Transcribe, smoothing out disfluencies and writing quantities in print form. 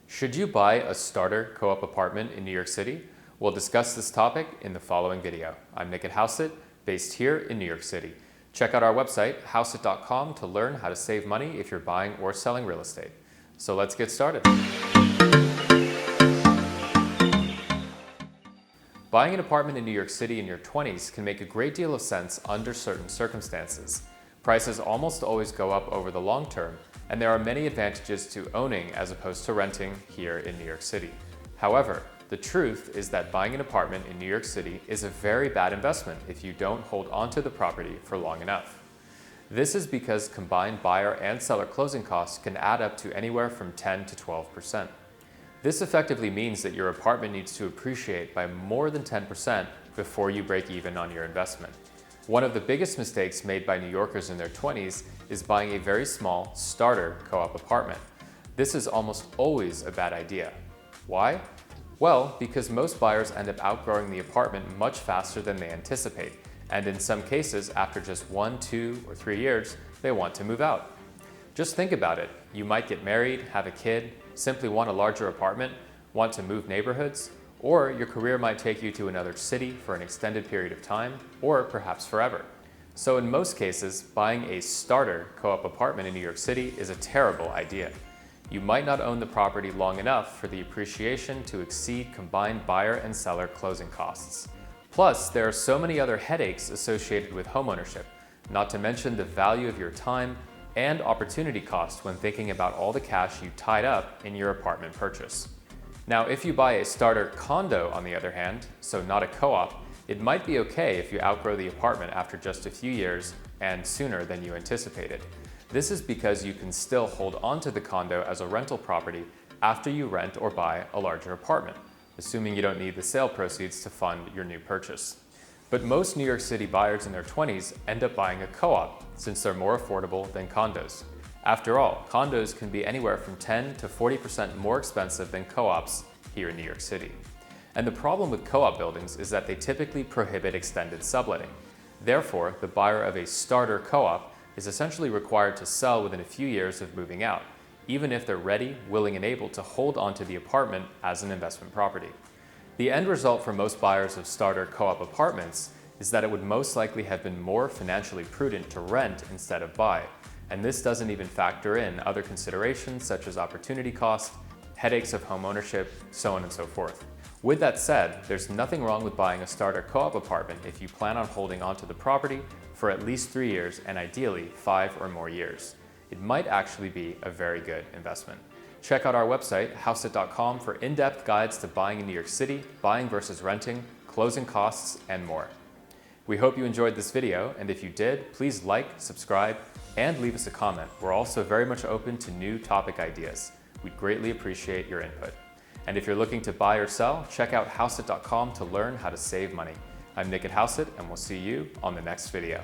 Should you buy a starter co-op apartment in New York City? We'll discuss this topic in the following video. I'm Nikhil Housett, based here in New York City. Check out our website, housett.com, to learn how to save money if you're buying or selling real estate. So let's get started. Buying an apartment in New York City in your 20s can make a great deal of sense under certain circumstances. Prices almost always go up over the long term, and there are many advantages to owning as opposed to renting here in New York City. However, the truth is that buying an apartment in New York City is a very bad investment if you don't hold onto the property for long enough. This is because combined buyer and seller closing costs can add up to anywhere from 10 to 12%. This effectively means that your apartment needs to appreciate by more than 10% before you break even on your investment. One of the biggest mistakes made by New Yorkers in their 20s is buying a very small starter co-op apartment. This is almost always a bad idea. Why? Well, because most buyers end up outgrowing the apartment much faster than they anticipate, and in some cases, after just 1, 2, or 3 years, they want to move out. Just think about it. You might get married, have a kid, simply want a larger apartment, want to move neighborhoods, or your career might take you to another city for an extended period of time, or perhaps forever. So in most cases, buying a starter co-op apartment in New York City is a terrible idea. You might not own the property long enough for the appreciation to exceed combined buyer and seller closing costs. Plus, there are so many other headaches associated with homeownership, not to mention the value of your time and opportunity cost when thinking about all the cash you tied up in your apartment purchase. Now, if you buy a starter condo, on the other hand, so not a co-op, it might be okay if you outgrow the apartment after just a few years and sooner than you anticipated. This is because you can still hold onto the condo as a rental property after you rent or buy a larger apartment, assuming you don't need the sale proceeds to fund your new purchase. But most New York City buyers in their 20s end up buying a co-op since they're more affordable than condos. After all, condos can be anywhere from 10 to 40% more expensive than co-ops here in New York City. And the problem with co-op buildings is that they typically prohibit extended subletting. Therefore, the buyer of a starter co-op is essentially required to sell within a few years of moving out, even if they're ready, willing, and able to hold onto the apartment as an investment property. The end result for most buyers of starter co-op apartments is that it would most likely have been more financially prudent to rent instead of buy. And this doesn't even factor in other considerations such as opportunity cost, headaches of home ownership, so on and so forth. With that said, there's nothing wrong with buying a starter co-op apartment if you plan on holding onto the property for at least 3 years and ideally 5 or more years. It might actually be a very good investment. Check out our website, housett.com, for in-depth guides to buying in New York City, buying versus renting, closing costs, and more. We hope you enjoyed this video, and if you did, please like, subscribe, and leave us a comment. We're also very much open to new topic ideas. We'd greatly appreciate your input. And if you're looking to buy or sell, check out housett.com to learn how to save money. I'm Nikhil Housett, and we'll see you on the next video.